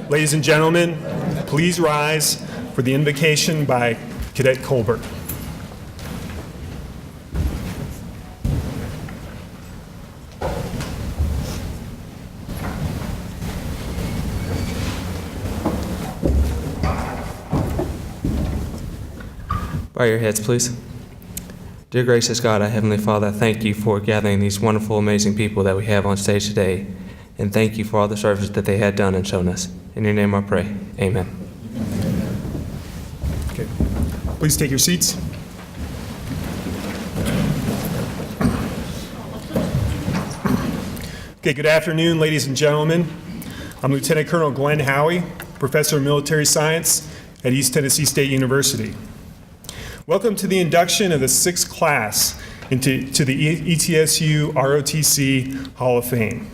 Ladies and gentlemen, please rise for the invocation by Cadet Colbert. Bow your heads, please. Dear gracious God, our Heavenly Father, I thank you for gathering these wonderful, amazing people that we have on stage today, and thank you for all the service that they had done and shown us. In your name I pray, amen. Okay. Please take your seats. Okay, good afternoon, ladies and gentlemen. I'm Lieutenant Colonel Glenn Howey, Professor of Military Science at East Tennessee State University. Welcome to the induction of the 6th class to the ETSU ROTC Hall of Fame.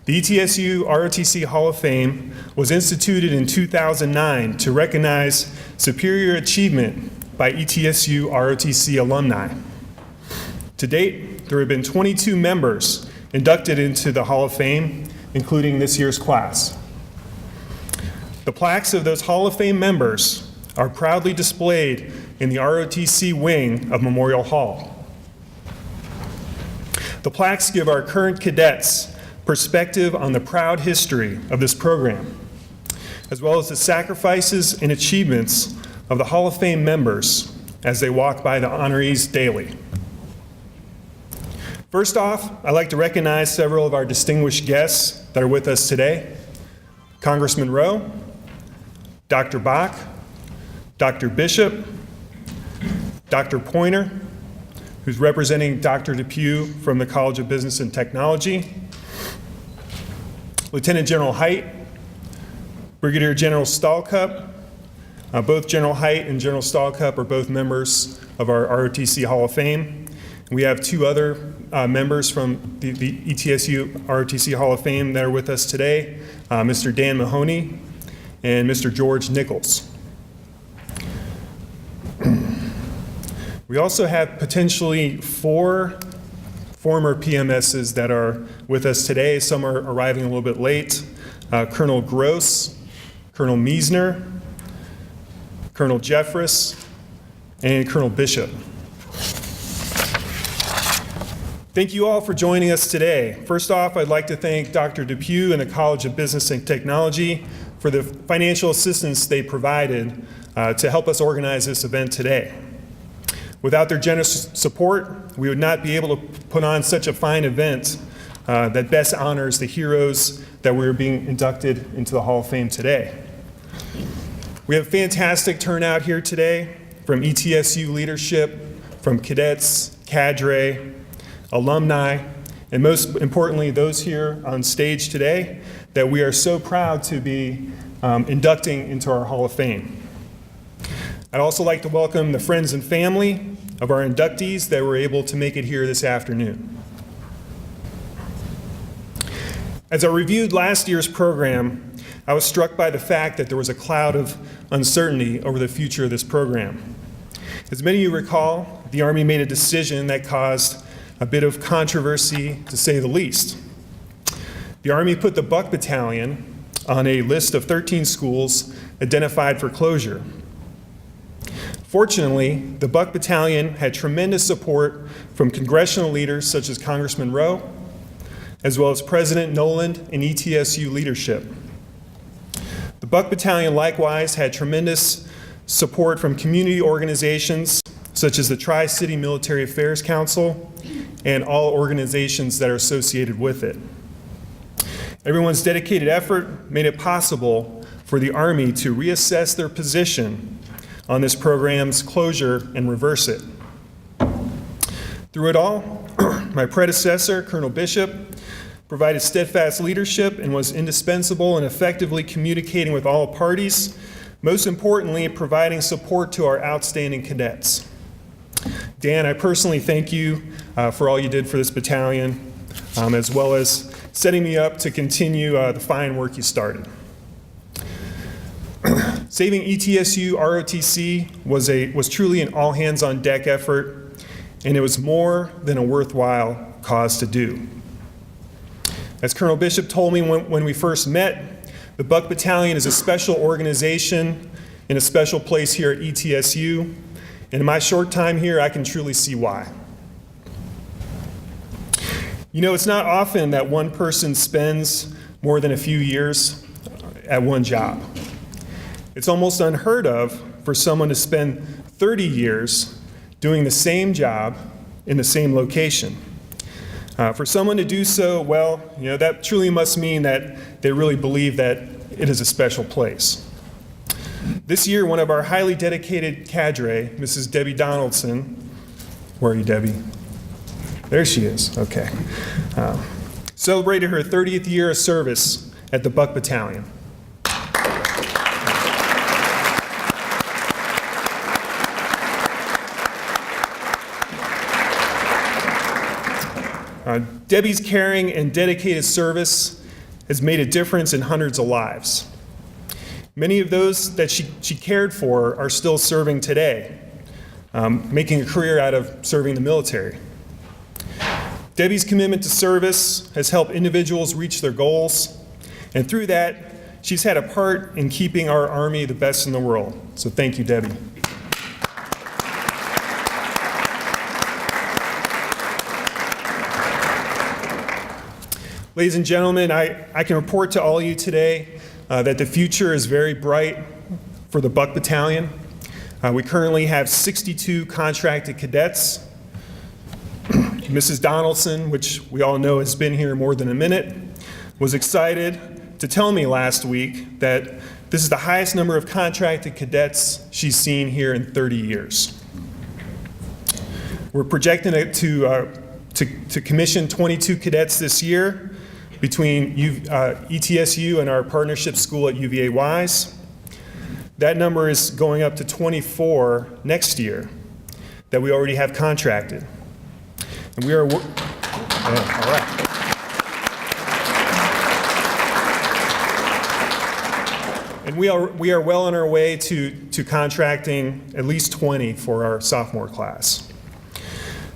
The ETSU ROTC Hall of Fame was instituted in 2009 to recognize superior achievement by ETSU ROTC alumni. To date, there have been 22 members inducted into the Hall of Fame, including this year's class. The plaques of those Hall of Fame members are proudly displayed in the ROTC wing of Memorial Hall. The plaques give our current cadets perspective on the proud history of this program, as well as the sacrifices and achievements of the Hall of Fame members as they walk by the honorees daily. First off, I'd like to recognize several of our distinguished guests that are with us today. Congressman Rowe, Dr. Bach, Dr. Bishop, Dr. Pointer, who's representing Dr. Depew from the College of Business and Technology, Lieutenant General Height, Brigadier General Stahlcup. Both General Height and General Stahlcup are both members of our ROTC Hall of Fame. We have two other members from the ETSU ROTC Hall of Fame that are with us today, Mr. Dan Mahoney and Mr. George Nichols. We also have potentially 4 former PMSs that are with us today. Some are arriving a little bit late. Colonel Gross, Colonel Meisner, Colonel Jeffress, and Colonel Bishop. Thank you all for joining us today. First off, I'd like to thank Dr. Depew and the College of Business and Technology for the financial assistance they provided to help us organize this event today. Without their generous support, we would not be able to put on such a fine event that best honors the heroes that we're being inducted into the Hall of Fame today. We have a fantastic turnout here today from ETSU leadership, from cadets, cadre, alumni, and most importantly, those here on stage today that we are so proud to be inducting into our Hall of Fame. I'd also like to welcome the friends and family of our inductees that were able to make it here this afternoon. As I reviewed last year's program, I was struck by the fact that there was a cloud of uncertainty over the future of this program. As many of you recall, the Army made a decision that caused a bit of controversy, to say the least. The Army put the Buck Battalion on a list of 13 schools identified for closure. Fortunately, the Buck Battalion had tremendous support from congressional leaders such as Congressman Rowe, as well as President Noland and ETSU leadership. The Buck Battalion likewise had tremendous support from community organizations such as the Tri-City Military Affairs Council and all organizations that are associated with it. Everyone's dedicated effort made it possible for the Army to reassess their position on this program's closure and reverse it. Through it all, my predecessor, Colonel Bishop, provided steadfast leadership and was indispensable in effectively communicating with all parties, most importantly, providing support to our outstanding cadets. Dan, I personally thank you for all you did for this battalion, as well as setting me up to continue the fine work you started. Saving ETSU ROTC was truly an all-hands-on-deck effort, and it was more than a worthwhile cause to do. As Colonel Bishop told me when we first met, The Buck Battalion is a special organization in a special place here at ETSU, and in my short time here, I can truly see why. You know, it's not often that one person spends more than a few years at one job. It's almost unheard of for someone to spend 30 years doing the same job in the same location. For someone to do so, well, you know, that truly must mean that they really believe that it is a special place. This year, one of our highly dedicated cadre, Mrs. Debbie Donaldson, where are you, Debbie? There she is, okay. Celebrated her 30th year of service at the Buck Battalion. Debbie's caring and dedicated service has made a difference in hundreds of lives. Many of those that she cared for are still serving today, making a career out of serving the military. Debbie's commitment to service has helped individuals reach their goals, and through that, she's had a part in keeping our Army the best in the world. So thank you, Debbie. Ladies and gentlemen, I can report to all of you today that the future is very bright for the Buck Battalion. We currently have 62 contracted cadets. Mrs. Donaldson, which we all know has been here more than a minute, was excited to tell me last week that this is the highest number of contracted cadets she's seen here in 30 years. We're projecting it to commission 22 cadets this year between ETSU and our partnership school at UVA-Wise. That number is going up to 24 next year that we already have contracted. And we are, all right. And we are well on our way to contracting at least 20 for our sophomore class.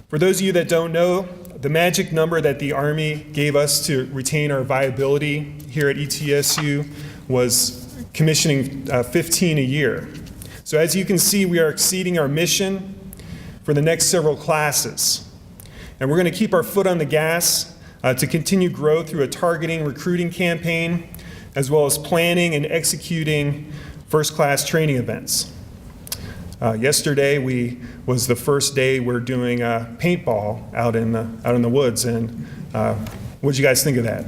For those of you that don't know, the magic number that the Army gave us to retain our viability here at ETSU was commissioning 15 a year. So as you can see, we are exceeding our mission for the next several classes. And we're going to keep our foot on the gas to continue growth through a targeting recruiting campaign, as well as planning and executing first-class training events. Yesterday was the first day we're doing paintball out in the woods, and what did you guys think of that?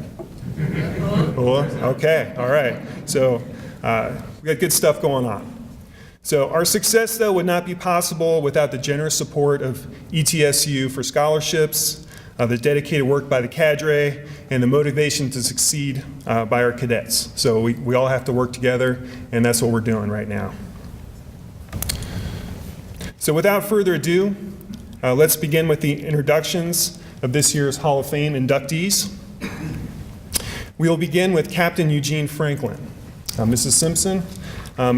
Cool? Okay, all right. So we got good stuff going on. So our success, though, would not be possible without the generous support of ETSU for scholarships, the dedicated work by the cadre, and the motivation to succeed by our cadets. So we all have to work together, and that's what we're doing right now. So without further ado, let's begin with the introductions of this year's Hall of Fame inductees. We will begin with Captain Eugene Franklin. Mrs. Simpson,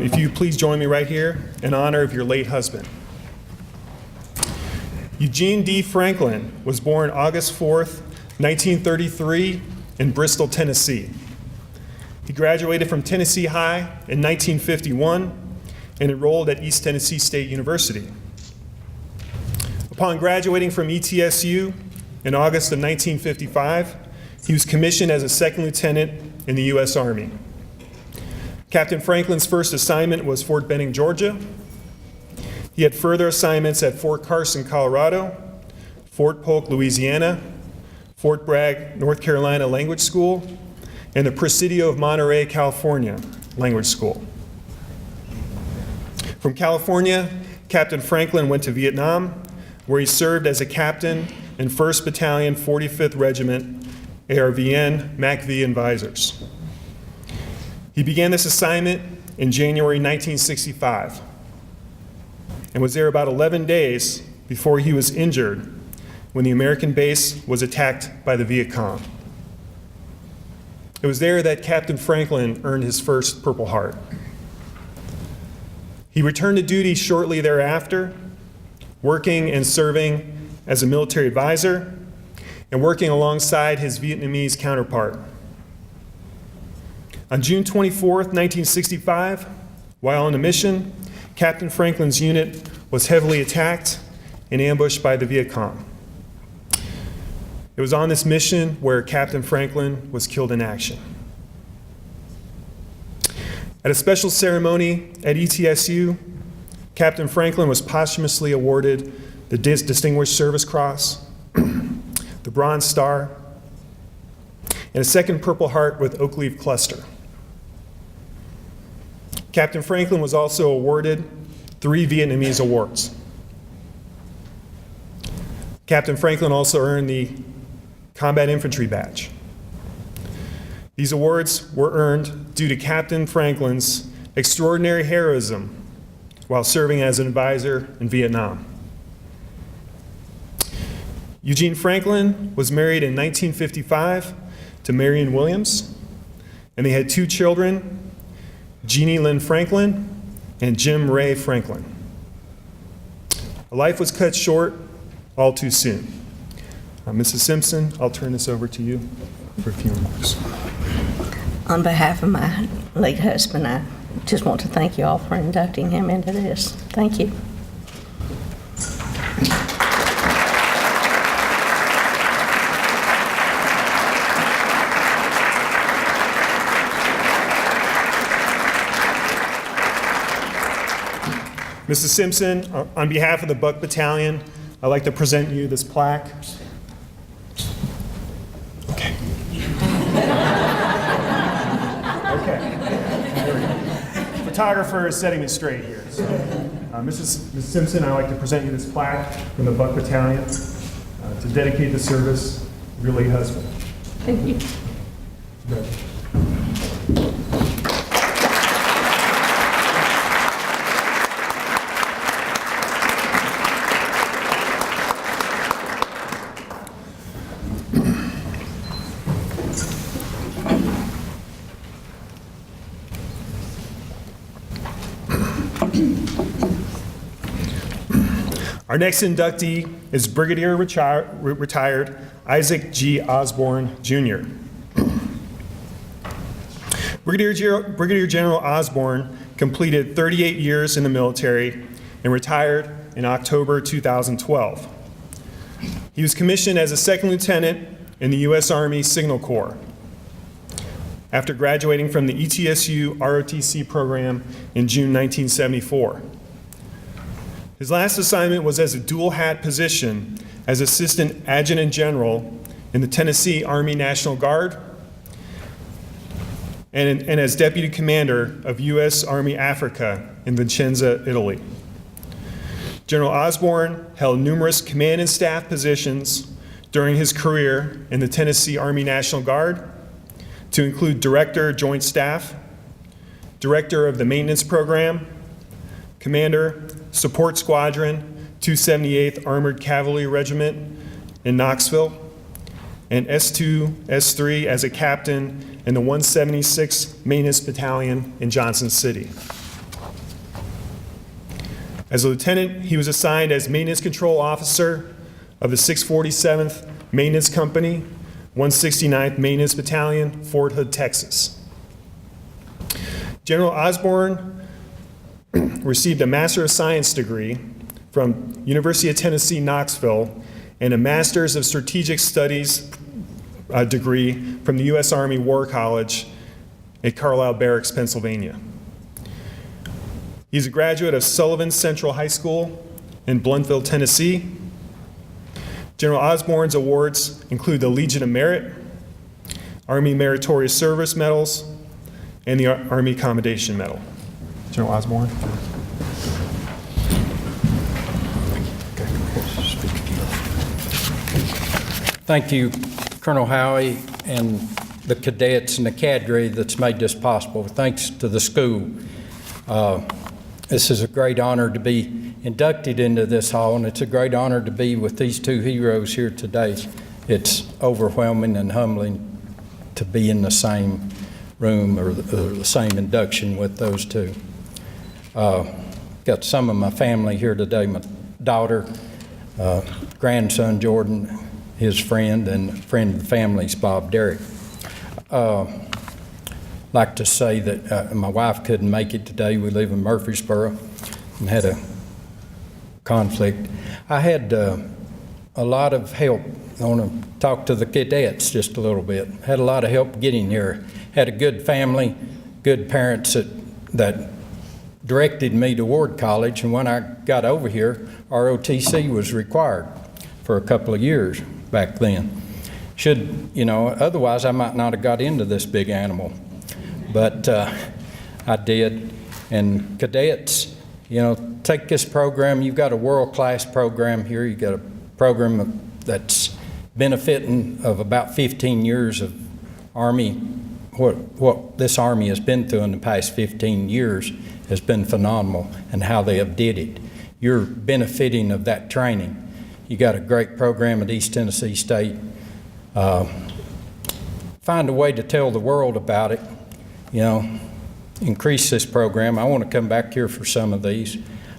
if you please join me right here in honor of your late husband. Eugene D. Franklin was born August 4th, 1933 in Bristol, Tennessee. He graduated from Tennessee High in 1951 and enrolled at East Tennessee State University. Upon graduating from ETSU in August of 1955, he was commissioned as a second lieutenant in the U.S. Army. Captain Franklin's first assignment was Fort Benning, Georgia. He had further assignments at Fort Carson, Colorado, Fort Polk, Louisiana, Fort Bragg, North Carolina Language School, and the Presidio of Monterey, California Language School. From California, Captain Franklin went to Vietnam, where he served as a captain in 1st Battalion, 45th Regiment, ARVN, MACV Advisors. He began this assignment in January 1965 and was there about 11 days before he was injured when the American base was attacked by the Viet Cong. It was there that Captain Franklin earned his first Purple Heart. He returned to duty shortly thereafter, working and serving as a military advisor and working alongside his Vietnamese counterpart. On June 24th, 1965, while on a mission, Captain Franklin's unit was heavily attacked and ambushed by the Viet Cong. It was on this mission where Captain Franklin was killed in action. At a special ceremony at ETSU, Captain Franklin was posthumously awarded the Distinguished Service Cross, the Bronze Star, and a second Purple Heart with oak leaf cluster. Captain Franklin was also awarded 3 Vietnamese awards. Captain Franklin also earned the Combat Infantry Badge. These awards were earned due to Captain Franklin's extraordinary heroism while serving as an advisor in Vietnam. Eugene Franklin was married in 1955 to Marion Williams, and they had 2 children, Jeannie Lynn Franklin and Jim Ray Franklin. Life was cut short all too soon. Mrs. Simpson, I'll turn this over to you for a few remarks. On behalf of my late husband, I just want to thank you all for inducting him into this. Thank you. Mrs. Simpson, on behalf of the Buck Battalion, I'd like to present you this plaque. Okay. Okay. Photographer is setting me straight here. So, Mrs. Simpson, I'd like to present you this plaque from the Buck Battalion to dedicate the service of your late husband. Thank you. Good. Our next inductee is Brigadier retired Isaac G. Osborne, Jr. Brigadier General Osborne completed 38 years in the military and retired in October 2012. He was commissioned as a second lieutenant in the U.S. Army Signal Corps after graduating from the ETSU ROTC program in June 1974. His last assignment was as a dual hat position as Assistant Adjutant General in the Tennessee Army National Guard and as Deputy Commander of U.S. Army Africa in Vicenza, Italy. General Osborne held numerous command and staff positions during his career in the Tennessee Army National Guard, to include Director, Joint Staff, Director of the Maintenance Program, Commander, Support Squadron, 278th Armored Cavalry Regiment in Knoxville, and S2, S3 as a captain in the 176th Maintenance Battalion in Johnson City. As a lieutenant, he was assigned as Maintenance Control Officer of the 647th Maintenance Company, 169th Maintenance Battalion, Fort Hood, Texas. General Osborne received a Master of Science degree from University of Tennessee, Knoxville, and a Master's of Strategic Studies degree from the U.S. Army War College at Carlisle Barracks, Pennsylvania. He's a graduate of Sullivan Central High School in Bluntville, Tennessee. General Osborne's awards include the Legion of Merit, Army Meritorious Service Medals, and the Army Commendation Medal. General Osborne. Thank you, Colonel Howie, and the cadets and the cadre that's made this possible. Thanks to the school. This is a great honor to be inducted into this hall, and it's a great honor to be with these 2 heroes here today. It's overwhelming and humbling to be in the same room or the same induction with those 2. Got some of my family here today, my daughter, grandson Jordan, his friend, and friend of the family's Bob Derrick. like to say that my wife couldn't make it today. We live in Murfreesboro and had a conflict. I had a lot of help. I want to talk to the cadets just a little bit. Had a lot of help getting here. Had a good family, good parents that directed me toward college, and when I got over here, ROTC was required for a couple of years back then. Otherwise I might not have got into this big animal, but I did. And cadets, take this program. You've got a world-class program here. You've got a program that's benefiting of about 15 years of Army. What this Army has been through in the past 15 years has been phenomenal, and how they have did it. You're benefiting of that training. You got a great program at East Tennessee State. Find a way to tell the world about it. Increase this program. I want to come back here for some of these.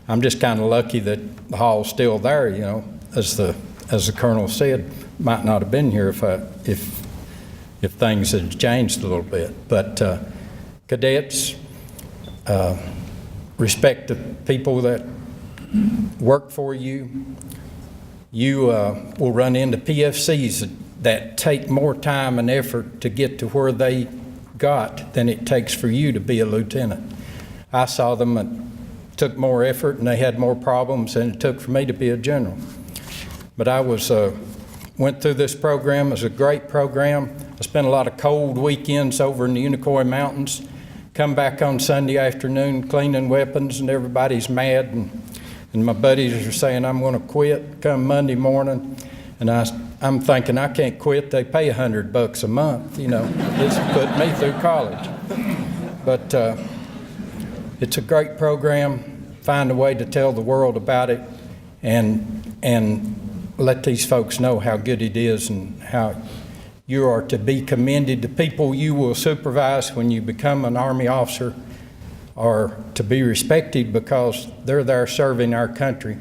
I'm just kind of lucky that the hall's still there. As the colonel said, might not have been here if things had changed a little bit. But cadets, respect the people that work for you. You will run into PFCs that take more time and effort to get to where they got than it takes for you to be a lieutenant. I saw them and took more effort, and they had more problems than it took for me to be a general. But I went through this program. It was a great program. I spent a lot of cold weekends over in the Unicoi Mountains. Come back on Sunday afternoon cleaning weapons, and everybody's mad, and my buddies are saying I'm going to quit come Monday morning, and I'm thinking I can't quit. They pay $100 a month. This put me through college. But it's a great program. Find a way to tell the world about it, and let these folks know how good it is and how you are to be commended. The people you will supervise when you become an Army officer are to be respected because they're there serving our country.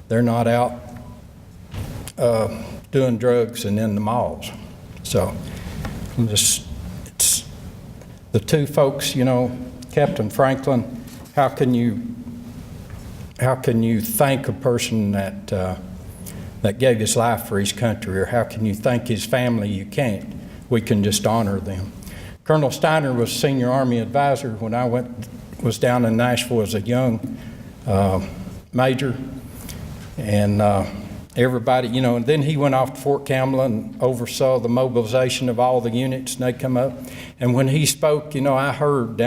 They're not out doing drugs and in the malls. So it's the two folks, Captain Franklin, how can you thank a person that gave his life for his country, or how can you thank his family? You can't. We can just honor them. Colonel Steiner was senior Army advisor when I was down in Nashville as a young major, and everybody, and then he went off to Fort Campbell and oversaw the mobilization of all the units, and they come up, and when he spoke, I heard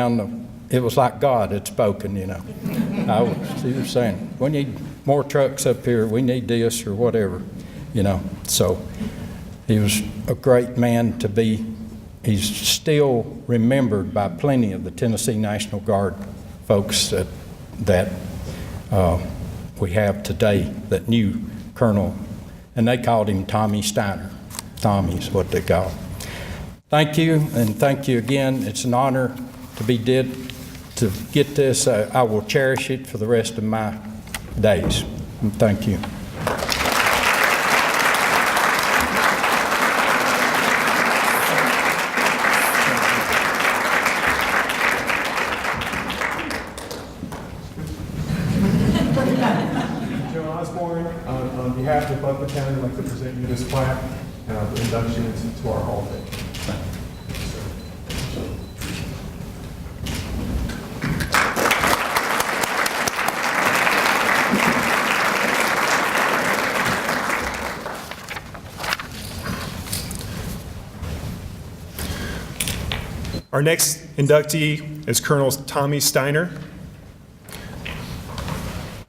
it was like God had spoken, he was saying, we need more trucks up here, we need this or whatever, So he was a great man to be. He's still remembered by plenty of the Tennessee National Guard folks that we have today that knew Colonel, and they called him Tommy Steiner. Tommy is what they call him. Thank you, and thank you again. It's an honor to get this. I will cherish it for the rest of my days. And thank you. Joe Osborne, on behalf of Butler County, I'd like to present you this plaque for induction into our hall today. Our next inductee is Colonel Tommy Steiner.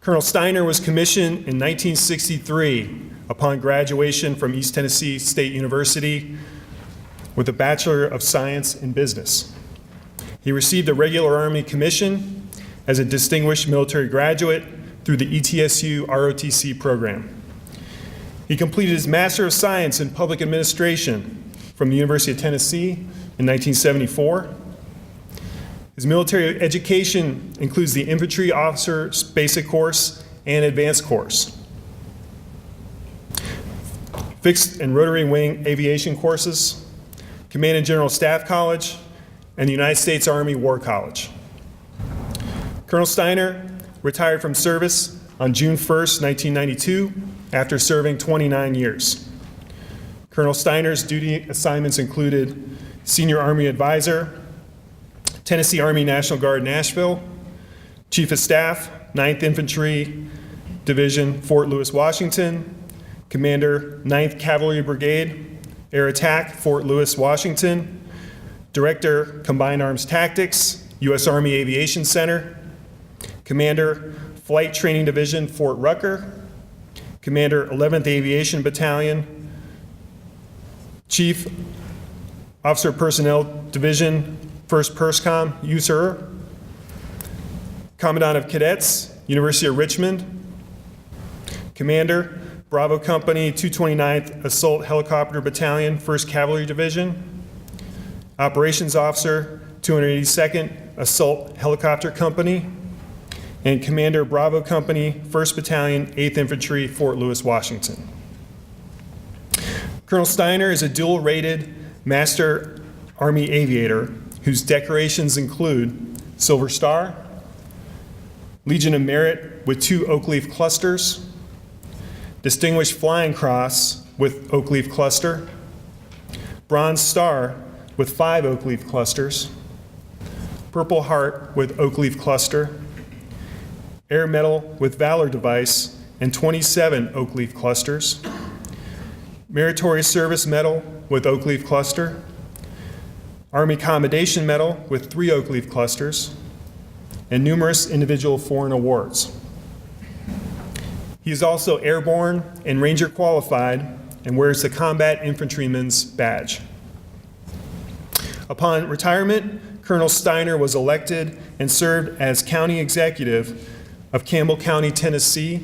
Colonel Steiner was commissioned in 1963 upon graduation from East Tennessee State University with a Bachelor of Science in Business. He received a regular Army commission as a distinguished military graduate through the ETSU ROTC program. He completed his Master of Science in Public Administration from the University of Tennessee in 1974. His military education includes the Infantry Officer Basic Course and Advanced Course, Fixed and Rotary Wing Aviation courses, Command and General Staff College, and the United States Army War College. Colonel Steiner retired from service on June 1st, 1992, after serving 29 years. Colonel Steiner's duty assignments included Senior Army Advisor, Tennessee Army National Guard, Nashville, Chief of Staff, 9th Infantry Division, Fort Lewis, Washington, Commander, 9th Cavalry Brigade, Air Attack, Fort Lewis, Washington, Director, Combined Arms Tactics, U.S. Army Aviation Center, Commander, Flight Training Division, Fort Rucker, Commander, 11th Aviation Battalion, Chief Officer Personnel Division, 1st PERSCOM, USER, Commandant of Cadets, University of Richmond, Commander, Bravo Company, 229th Assault Helicopter Battalion, 1st Cavalry Division, Operations Officer, 282nd Assault Helicopter Company, and Commander, Bravo Company, 1st Battalion, 8th Infantry, Fort Lewis, Washington. Colonel Steiner is a dual-rated Master Army Aviator whose decorations include Silver Star, Legion of Merit with 2 oak leaf clusters, Distinguished Flying Cross with oak leaf cluster, Bronze Star with 5 oak leaf clusters, Purple Heart with oak leaf cluster, Air Medal with Valor Device and 27 oak leaf clusters, Meritorious Service Medal with oak leaf cluster, Army Commendation Medal with 3 oak leaf clusters, and numerous individual foreign awards. He is also airborne and Ranger qualified and wears the Combat Infantryman's badge. Upon retirement, Colonel Steiner was elected and served as County Executive of Campbell County, Tennessee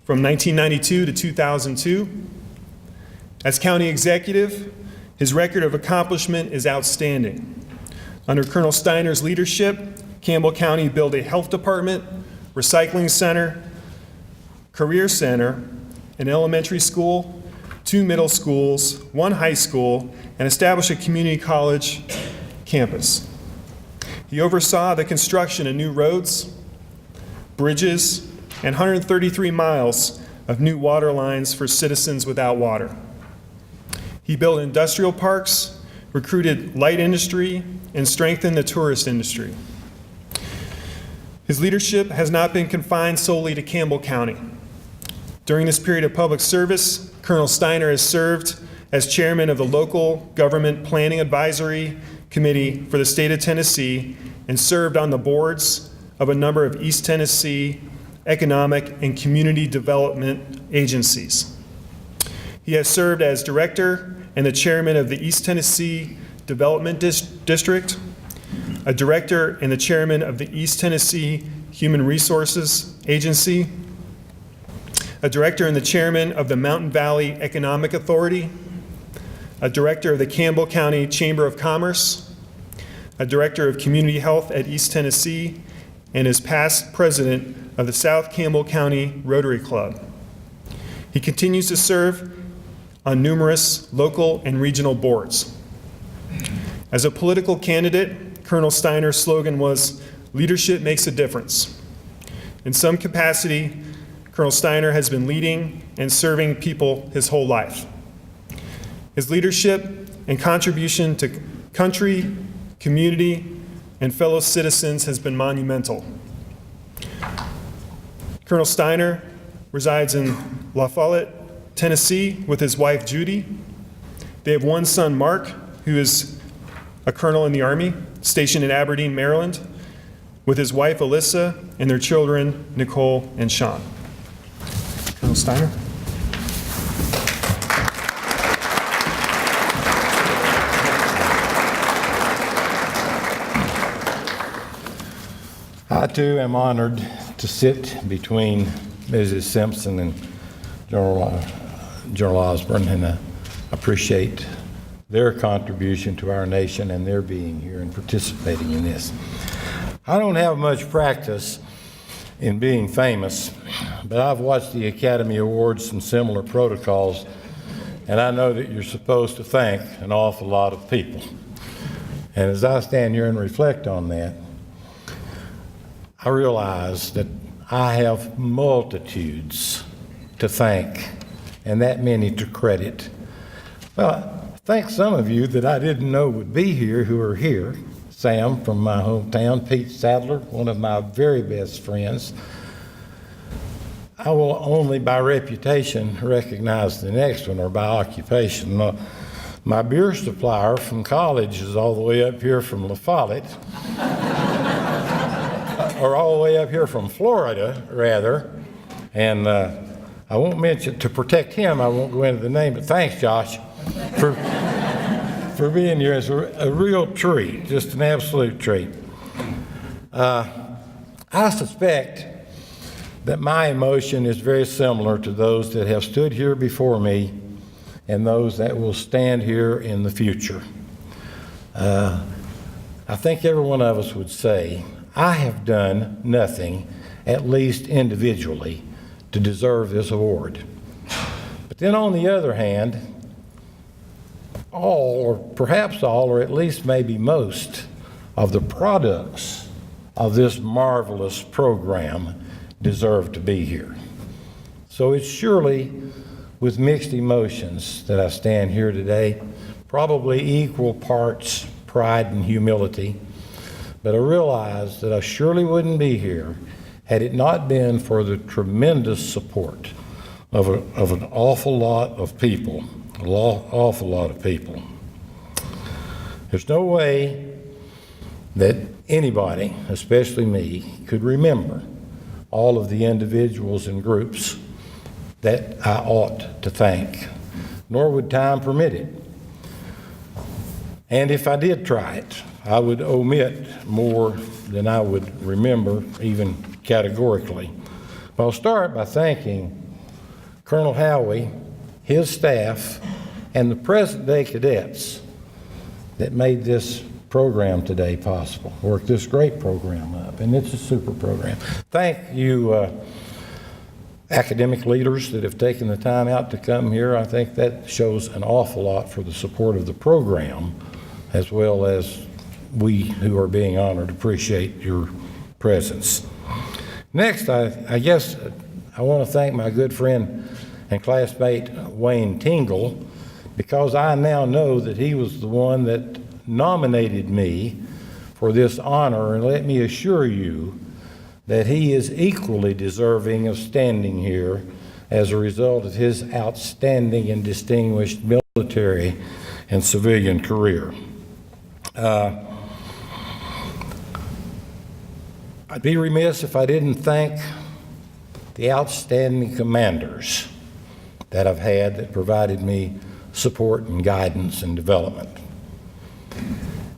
from 1992 to 2002. As County Executive, his record of accomplishment is outstanding. Under Colonel Steiner's leadership, Campbell County built a health department, recycling center, career center, an elementary school, 2 middle schools, 1 high school, and established a community college campus. He oversaw the construction of new roads, bridges, and 133 miles of new water lines for citizens without water. He built industrial parks, recruited light industry, and strengthened the tourist industry. His leadership has not been confined solely to Campbell County. During this period of public service, Colonel Steiner has served as chairman of the Local Government Planning Advisory Committee for the state of Tennessee and served on the boards of a number of East Tennessee economic and community development agencies. He has served as director and the chairman of the East Tennessee Development District, a director and the chairman of the East Tennessee Human Resources Agency, a director and the chairman of the Mountain Valley Economic Authority, a director of the Campbell County Chamber of Commerce, a director of community health at East Tennessee, and is past president of the South Campbell County Rotary Club. He continues to serve on numerous local and regional boards. As a political candidate, Colonel Steiner's slogan was, "Leadership makes a difference." In some capacity, Colonel Steiner has been leading and serving people his whole life. His leadership and contribution to country, community, and fellow citizens has been monumental. Colonel Steiner resides in La Follette, Tennessee, with his wife Judy. They have 1 son, Mark, who is a colonel in the Army, stationed in Aberdeen, Maryland, with his wife Alyssa and their children, Nicole and Sean. Colonel Steiner. I too am honored to sit between Mrs. Simpson and General Osborne, and I appreciate their contribution to our nation and their being here and participating in this. I don't have much practice in being famous, but I've watched the Academy Awards and similar protocols, and I know that you're supposed to thank an awful lot of people. And as I stand here and reflect on that, I realize that I have multitudes to thank and that many to credit. Well, I thank some of you that I didn't know would be here who are here. Sam from my hometown, Pete Sadler, one of my very best friends. I will only by reputation recognize the next one or by occupation. My beer supplier from college is all the way up here from La Follette, or all the way up here from Florida, rather. And I won't mention, to protect him, I won't go into the name, but thanks, Josh, for being here. It's a real treat, just an absolute treat. I suspect that my emotion is very similar to those that have stood here before me and those that will stand here in the future. I think every one of us would say, I have done nothing, at least individually, to deserve this award. But then on the other hand, all, or perhaps all, or at least maybe most, of the products of this marvelous program deserve to be here. So it's surely with mixed emotions that I stand here today, probably equal parts pride and humility, but I realize that I surely wouldn't be here had it not been for the tremendous support of an awful lot of people, awful lot of people. There's no way that anybody, especially me, could remember all of the individuals and groups that I ought to thank, nor would time permit it. And if I did try it, I would omit more than I would remember, even categorically. But I'll start by thanking Colonel Howie, his staff, and the present-day cadets that made this program today possible, worked this great program up, and it's a super program. Thank you, academic leaders that have taken the time out to come here. I think that shows an awful lot for the support of the program, as well as we who are being honored appreciate your presence. Next, I guess I want to thank my good friend and classmate Wayne Tingle, because I now know that he was the one that nominated me for this honor, and let me assure you that he is equally deserving of standing here as a result of his outstanding and distinguished military and civilian career. I'd be remiss if I didn't thank the outstanding commanders that I've had that provided me support and guidance and development.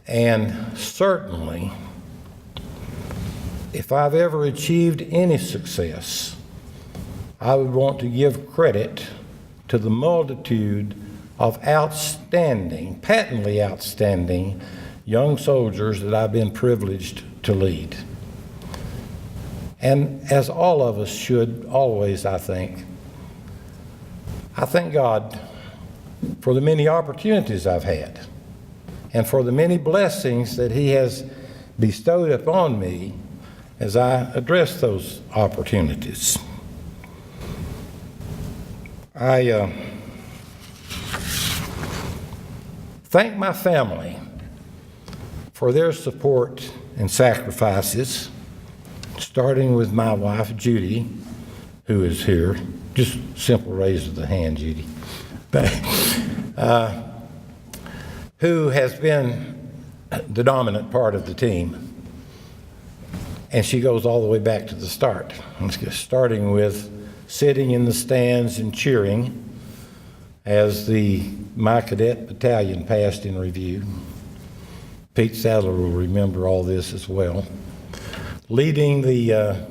And certainly, if I've ever achieved any success, I would want to give credit to the multitude of outstanding, patently outstanding young soldiers that I've been privileged to lead. And as all of us should always, I thank God for the many opportunities I've had and for the many blessings that He has bestowed upon me as I address those opportunities. I thank my family for their support and sacrifices, starting with my wife, Judy, who is here. Just simple raise of the hand, Judy. Who has been the dominant part of the team. And she goes all the way back to the start. Starting with sitting in the stands and cheering as my cadet battalion passed in review. Pete Sadler will remember all this as well. Leading the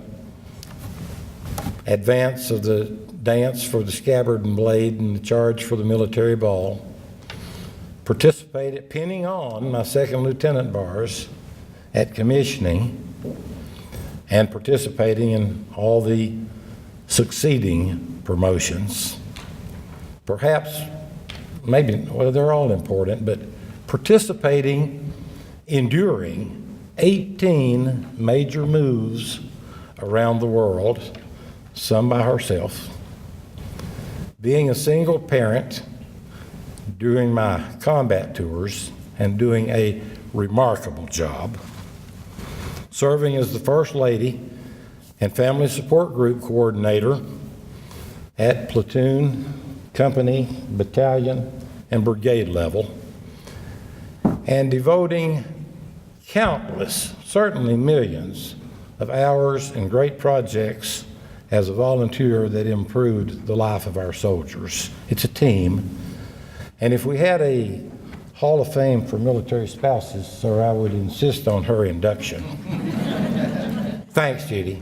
advance of the dance for the scabbard and blade and the charge for the military ball. Participated, pinning on my second lieutenant bars at commissioning, and participating in all the succeeding promotions. Perhaps, maybe, well, they're all important, but participating enduring 18 major moves around the world, some by herself, being a single parent during my combat tours and doing a remarkable job, serving as the First Lady and Family Support Group Coordinator at platoon, company, battalion, and brigade level, and devoting countless, certainly millions, of hours and great projects as a volunteer that improved the life of our soldiers. It's a team. And if we had a Hall of Fame for military spouses, sir, I would insist on her induction. Thanks, Judy.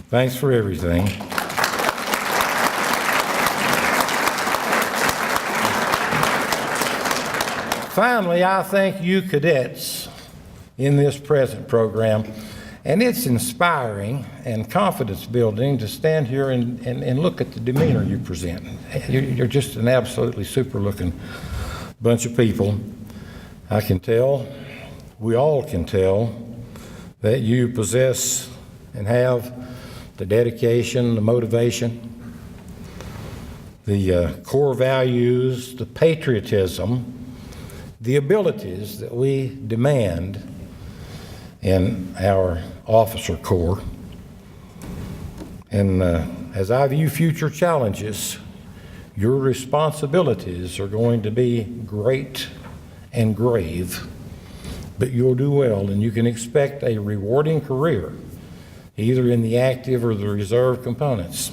Thanks for everything. Finally, I thank you cadets in this present program, and it's inspiring and confidence building to stand here and look at the demeanor you present. You're just an absolutely super looking bunch of people. I can tell, we all can tell, that you possess and have the dedication, the motivation, the core values, the patriotism, the abilities that we demand in our officer corps. And as I view future challenges, your responsibilities are going to be great and grave, but you'll do well, and you can expect a rewarding career, either in the active or the reserve components.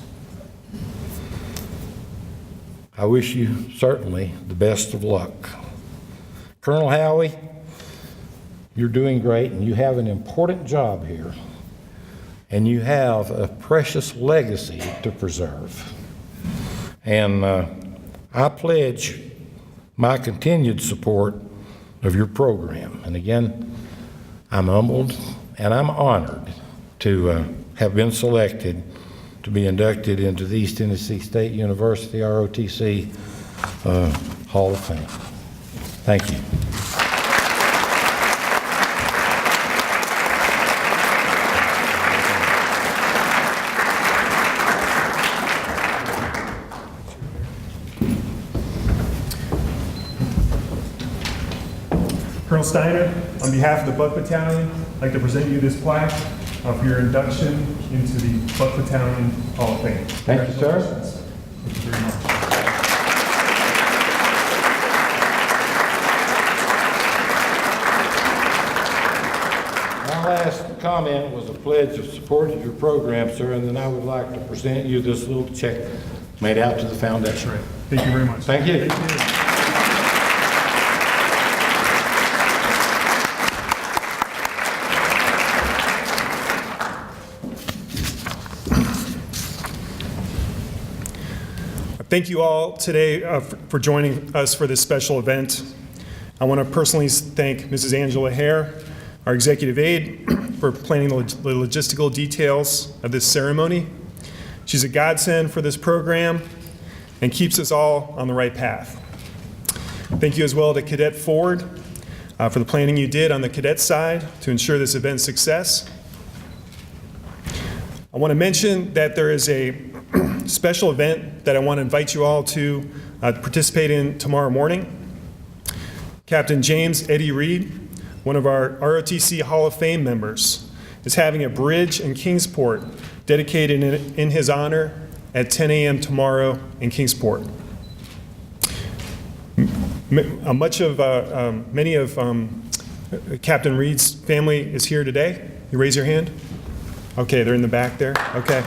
I wish you certainly the best of luck. Colonel Howie, you're doing great, and you have an important job here, and you have a precious legacy to preserve. And I pledge my continued support of your program. And again, I'm humbled and I'm honored to have been selected to be inducted into the East Tennessee State University ROTC Hall of Fame. Thank you. Colonel Steiner, on behalf of the Buck Battalion, I'd like to present you this plaque for your induction into the Buck Battalion Hall of Fame. Thank you, sir. Thank you very much. My last comment was a pledge of support of your program, sir, and then I would like to present you this little check made out to the foundation. That's right. Thank you very much. Thank you. Thank you. Thank you all today for joining us for this special event. I want to personally thank Mrs. Angela Hare, our executive aide, for planning the logistical details of this ceremony. She's a godsend for this program and keeps us all on the right path. Thank you as well to Cadet Ford for the planning you did on the cadet side to ensure this event's success. I want to mention that there is a special event that I want to invite you all to participate in tomorrow morning. Captain James Eddie Reed, one of our ROTC Hall of Fame members, is having a bridge in Kingsport dedicated in his honor at 10 a.m. tomorrow in Kingsport. Many of Captain Reed's family is here today. You raise your hand? Okay, they're in the back there. Okay.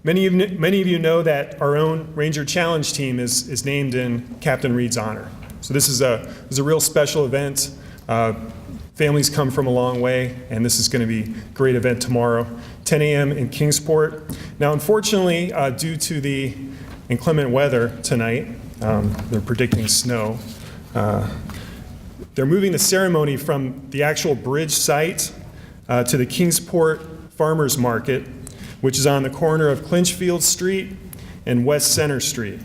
Many of you know that our own Ranger Challenge team is named in Captain Reed's honor. So this is a real special event. Families come from a long way, and this is going to be a great event tomorrow, 10 a.m. in Kingsport. Now, unfortunately, due to the inclement weather tonight, they're predicting snow. They're moving the ceremony from the actual bridge site to the Kingsport Farmers Market, which is on the corner of Clinchfield Street and West Center Street.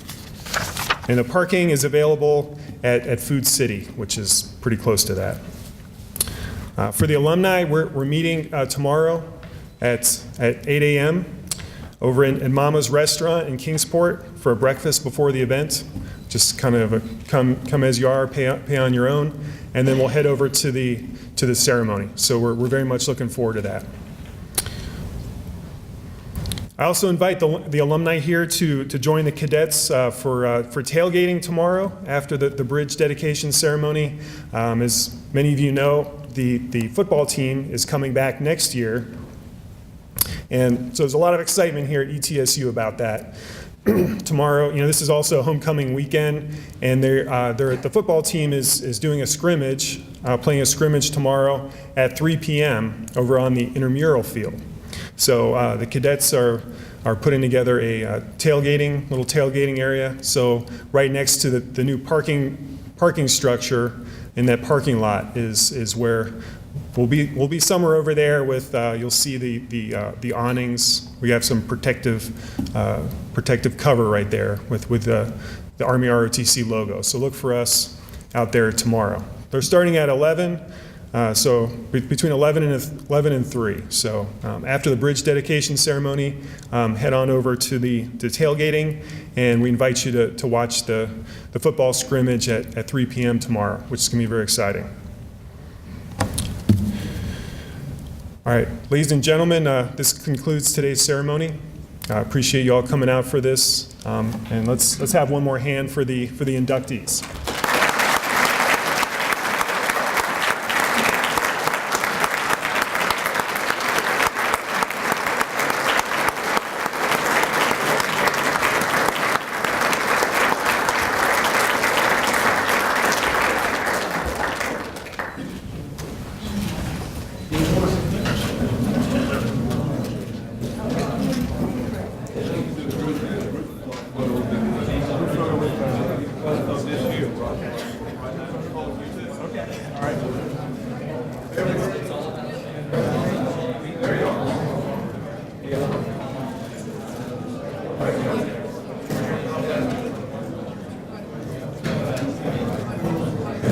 And the parking is available at Food City, which is pretty close to that. For the alumni, we're meeting tomorrow at 8 a.m. over in Mama's Restaurant in Kingsport for a breakfast before the event. Just kind of come as you are, pay on your own, and then we'll head over to the ceremony. So we're very much looking forward to that. I also invite the alumni here to join the cadets for tailgating tomorrow after the bridge dedication ceremony. As many of you know, the football team is coming back next year, and so there's a lot of excitement here at ETSU about that. Tomorrow, this is also homecoming weekend, and the football team is doing a scrimmage, playing a scrimmage tomorrow at 3 p.m. over on the intramural field. So the cadets are putting together a little tailgating area. So right next to the new parking structure in that parking lot is where we'll be somewhere over there with you'll see the awnings. We have some protective cover right there with the Army ROTC logo. So look for us out there tomorrow. They're starting at 11. So between 11 and 3. So after the bridge dedication ceremony, head on over to the tailgating, and we invite you to watch the football scrimmage at 3 p.m. tomorrow, which is going to be very exciting. All right, ladies and gentlemen, this concludes today's ceremony. I appreciate you all coming out for this, and let's have one more hand for the inductees. All right.